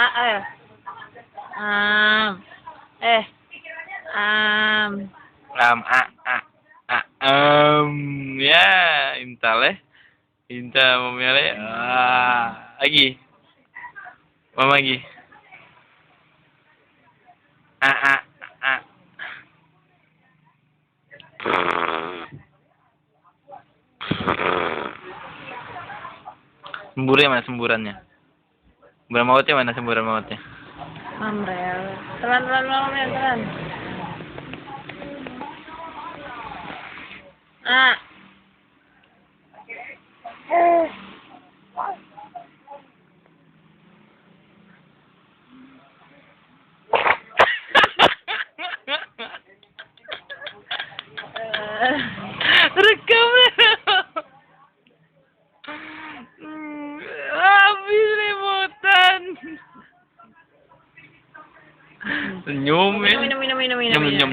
A. Am. Eh. Am. Ya, Intale. Inta memilih. Lagi. Mama lagi. A. Semburannya mana semburannya? Semburan mautnya mana semburan mautnya? Amrel. Telan ya, telan. A. Rekam habis remotan. Senyum ya.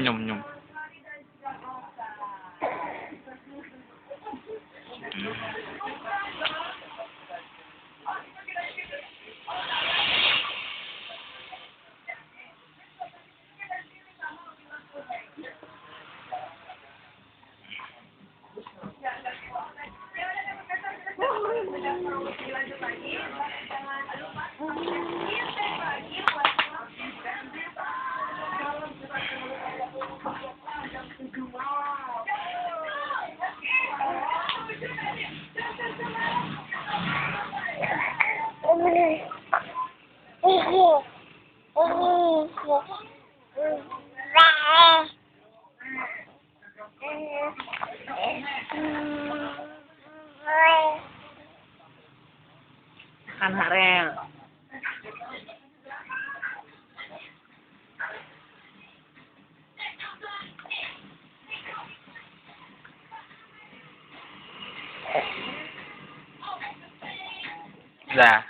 Nyum. Kan Harel. Dah.